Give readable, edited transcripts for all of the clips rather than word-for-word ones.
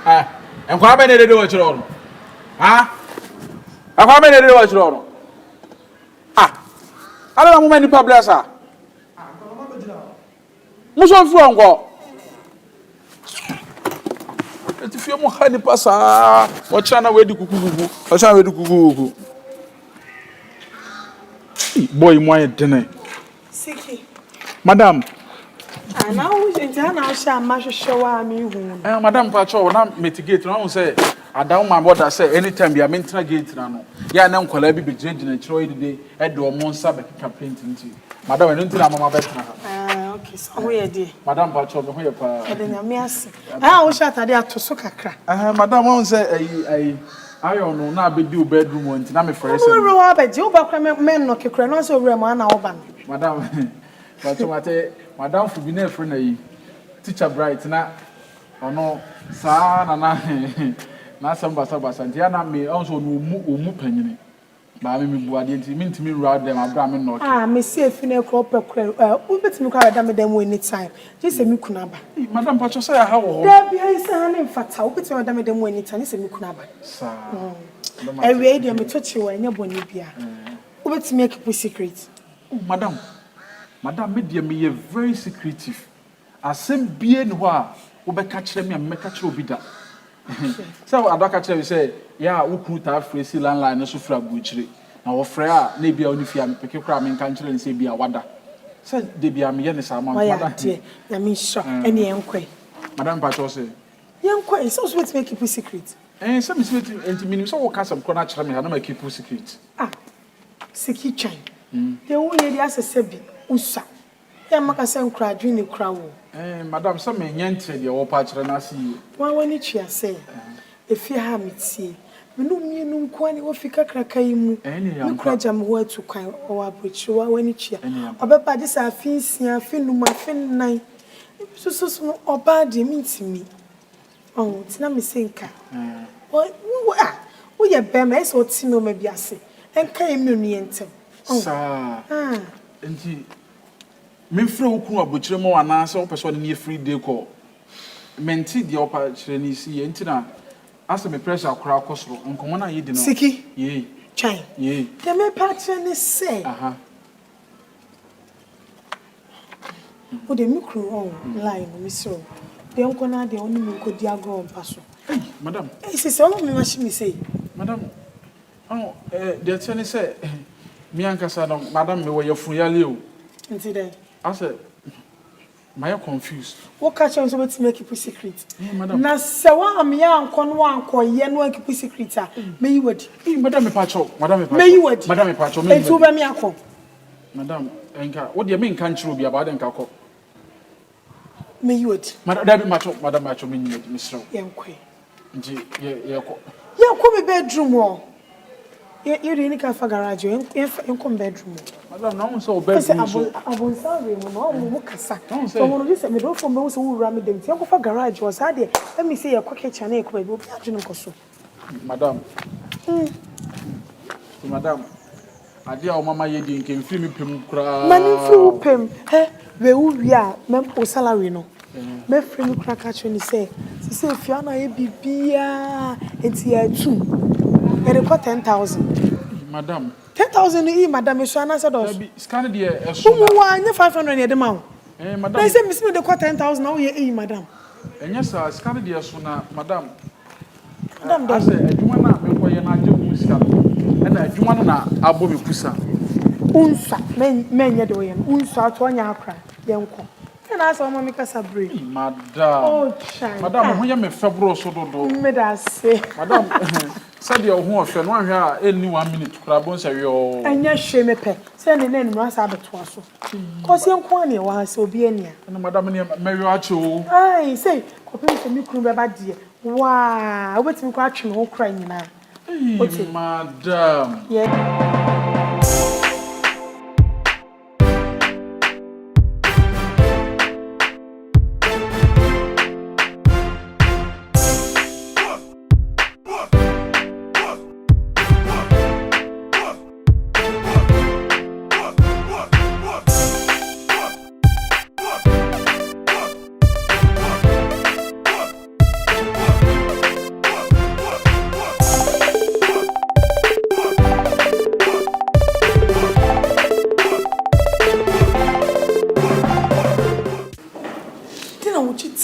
And quite many do what you're on. Ah, how many do what you're on? I don't know many publishers are. Most of them go. If you're more honey passa, what channel where do cuckoo? What channel where do cuckoo? Boy, my dinner. Siki. Madam. And now I shall match show me. Madam Pacho, now mitigate. I say, I don't mind what I say anytime you are meant to get now. Yeah, now Colabi be judging a Troy today, at the Monster campaign to you. Madam, I don't think I'm a better. Okay, so where dear. Madam Pacho, where you are. I wish I had to soak a crack. Madam won't say, I don't know, now be do bedroom one, and I'm a friend. Robert, you back men knock a cronos over a man over. Madam, Madam for being a friend, teacher bright, now, or no, son, and na samba and Diana may also no penny. But I mean to me rather than Abraham not. Monsieur Fine crop a ubet me cry them any time. Just a mukunaba. Madam Pacho say how there be a son in fact, I'll put them any time, it's a mukunaba. Sir, I read them touch you and your bonibia. Ubet make a secret. Madam, media me a very secretive. As same being wa, Uber catch them and make a true bidder. So I don't catch say, yeah, who could have free landline and so fra butchery. Now, Freya, maybe only if you am pick a cram in country and say be a wonder. Said they be a million amount. I mean, sure, any unquay. Madame Pacho say, young quay, so sweet make it secret. And some is waiting and minutes so cast some corner charm and I make you secret. Siki chain. The only lady as a sebi, Usa. Yamakasem cried, dream the crow. Madame, some men yanted your patch and I see you. Why, when it say, if you have it, see. No meaning quite what fika crackaim, any crajam word to kind or which you are when it's here. About this, I feel my fin nine. So or bad, you mean to me. Oh, it's not me sinker. What? We are bemes or Tino maybe I say, and came me enter. Oh, and me throw a butcher more and answer person near free day call. Menti the opportunity see entina. As me pressure crowd costro, and come on, you didn't Siki, ye, chine, ye. The me pattern say, oh, the micro line, Miss Rowe. The uncle now the only me could diago on passo. Madam, it's all of me, what she say. Madam, oh, the attorney said, Mianca said, Madam, me were your free. And today, I said, my confused. What catch on to make it secret? Now, so I'm young, one call, yen one keep secret. May you would, Madame Pacho, Madame, may you would, Madame Pacho, may you be me uncle. Madame, what do you mean country will be about and caco? May you would, Madame Macho, Madame Macho, Mr. Young Quay. Yeah, come a bedroom wall. You really can't garage you come bedroom. Madame, no one so bedroom. I won't sorry, no, so when you said me don't from those who ram them, you go garage was had it. Let me see a quick channel, will be Madame. Madame, I dear Mamma Yedin came free me pim cry. Money through pim, eh? Where we are, mem o salary no. Me free me crack at you say, if you are not a bibia, it's here too. And it cost 10,000. Madam. 10,000 madam, is an answer. Scan the 500 at the mount. Madam, I said, Miss Me, the cost 10,000 now, madam. And yes, sir, scan the sooner, madam. Madam, I said, you want to make your idea, and I do want to above me, Pussa. Unsa, men, you're doing, Unsa, 20 acre, young. And I saw Mamma Casabri. Madam, oh, child, madam, when you February, so do, made us say, madam. Said your home for 1 year, any 1 minute, crabons are your. And yes, she may pay. Send the name Ras Abbatois. Cause young Quania was so be any. And Madame Mariacho. I say, copy for me, Kumba dear. Wow, what's me catching all crying now? Madam. Yeah.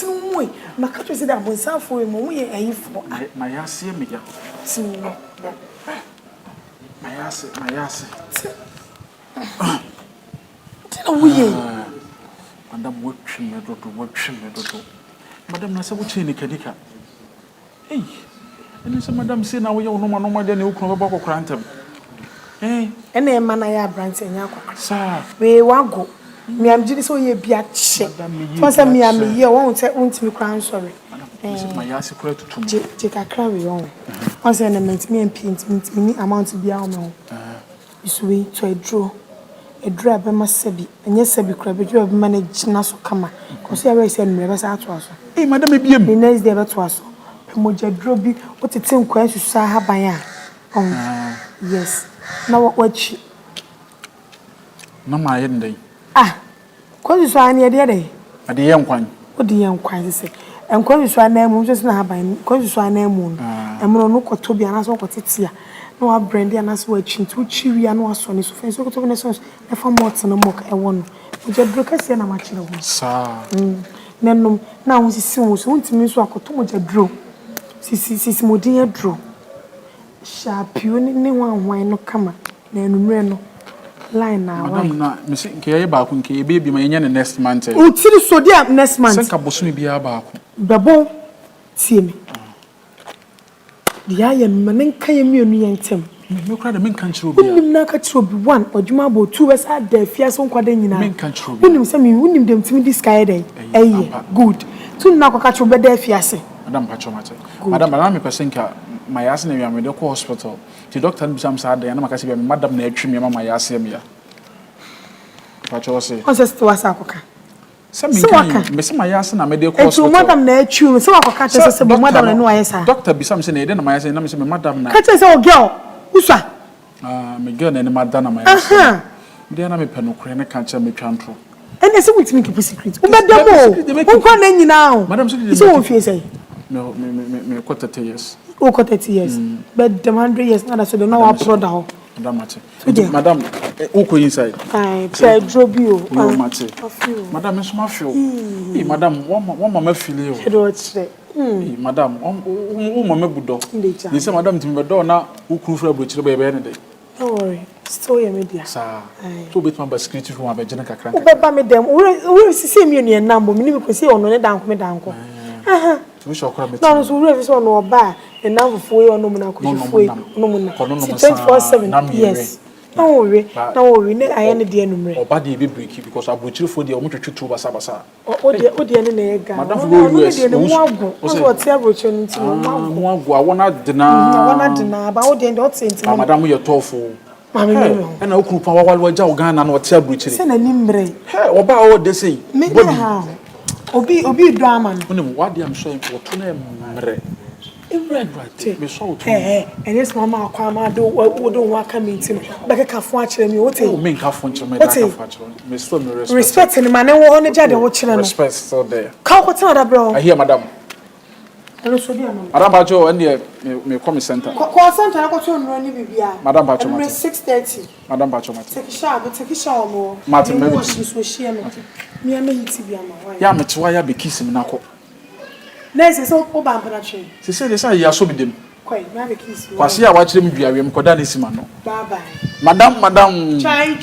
Timwe, Makato said that was for him, we are for my ass, me, Timwe. My ass. Madam, work him, Madam, Nasa, what's in the Kadika? Hey, and it's a Madam say now we all know no more than you come about Crantum. Eh, and then Manaya Brands and Yako. Sir, we won't go. Me, I'm just so ye be at shit. First, me, I'm here, won't say, won't me crown sorry. My ass to take a crowd on. Once an amount me and paint me amount to be our no. Is we to a draw. A drab and must be, and yes, I be crab, you have managed Nassau Kama, because I always send me as out to us. Eh, Madame, be a nice day to us. Pomoja drobi, what it's in question, Sahabaya. Yes. Now what she. No, my end. Ah, because you saw any other day. At the young one. What the young quite say. And because you saw a name, just not having, because you saw a name moon. And Monoco to be an answer what it's here. No, our brandy and us watching too cheery and was on his face. So, to sons, if I'm more than a mock, I won. Which I broke a sen a match. Sir. Then, now, we see soon to me, so I could too much a draw. Sis, my dear draw. Sharp, you need one wine no come. Then, Reno. Line now. Madam, Miss Kayaba, baby, my next month. Oh, till so dear next month. Send a bossy be about. Babo, see me. The iron man came me and Tim. No crowd of men country. Wouldn't not catch one or Jumabo 2 years at the fierce on Quadena. Men country. Wouldn't some wouldn't them to me this sky day. Eh, good. 2 now catch over there fierce. Madame Pachomate. Madame Alami Pasenka, my ass in a medical hospital. The doctor and some sad and I say, Madame Natrim, my asemia. Pacho say, Consist to us, Apoca. Some Miss my ass and I made a course. Madame Natrim, so I catch us about Madame and Noisa. Doctor be something, I didn't my ass and I'm Madame. Catch us all girl. Usa. My girl and Madame, my aha. Then I'm a penocrane, can't tell me cantrell. And I said, we make a secret. Who can't now? Madame, so if you say, no, me, quarter 30 years. Oh, 30 years. But the 100 years, not so no our product. Madame, who inside? I drove you. Oh, Madame, it's my fuel. Madame, one mama feel you. Madame, Mama Budo. They say, Madame, to me, now who could for a butcher baby any day. Don't worry, story media. Sir, 2 bit my security from a general crank. Papa made them. We'll see me in number. We could see on the down, me down. We shall come. No, so we have no bar, and now for you, no man could free. No man, 24/7. Yes. No worry, I ended the enemy. Or body be breaky because I butcher for the ometer to Basabasa. Oh, the enemy. Madame, what's everything? I want to deny about the end of Saint Madame, you're tofu. And I could power while Jogan and what's everything. Send a nimbre. Or about what they say. Maybe how. Obi drama. What I'm saying for 2 names. Right. Me so too. And yes, Mama, Kwama do work meeting. Back a cafe me. What you mean cafe me? Me still me respect. Respect in man. Who only jade watching. Respect still there. How what's that, bro? I hear, Madam. Madam Bajo, and me come center. Call center. I got to run Bibia. Madam Bajo, 6:30. Madam Bajo, take a shower more. Martin, maybe she's with she. Me and me to be a man. Yeah, me too. I be kissing now. Nurse so Obama train. She said, "This I so be them." Quite, me kiss. Kwasi a watch them bia we mkoda ne sima no. Bye bye. Madam. Chai.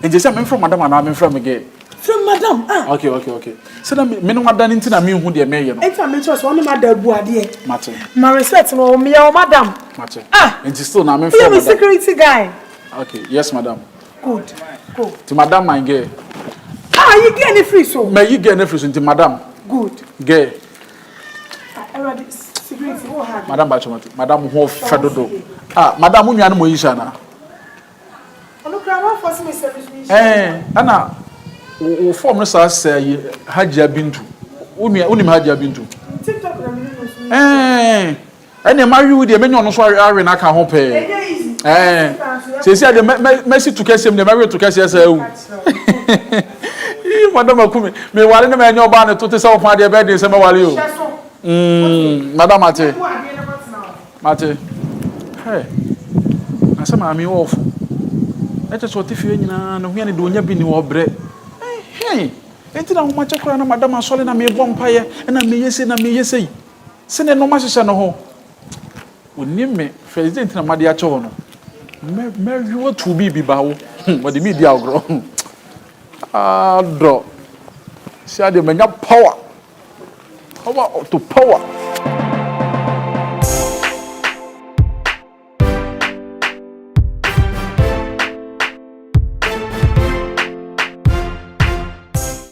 And just say from madam and I'm from again. From madam. Ah. Okay. So that me no madam nti na me hu de me ye no. Enta me trust one madam bu ade. Mate. My respect no me your madam. Mate. Ah. And still na me from madam. You security guy. Okay, yes madam. Good. Go. To madam my girl. Ah, you get any free so? May you get any free so to madam. Good. Girl. Madam Bachomati, Madam Ho Fedodo. Ah, Madam Munyan Moishana. Anna, who forms us Hajia Bintu. Unim Hajia Bintu. And they marry with the men on the iron I can hope. She said the message to catch him, the married to catch us. Madam Akumi, me one the man your banner to tell my dear bed in some value. Madam Mate. Hey. I said, I'm awful. Let us what if you know, we are doing your binny or bread. Hey, enti na homa chekura na madam asole na me bom paye na me yese na me yese se ne no ma hye no ho oni me president na made ache ho no me wi to bi ba wo what the media agro do see ade manya power to power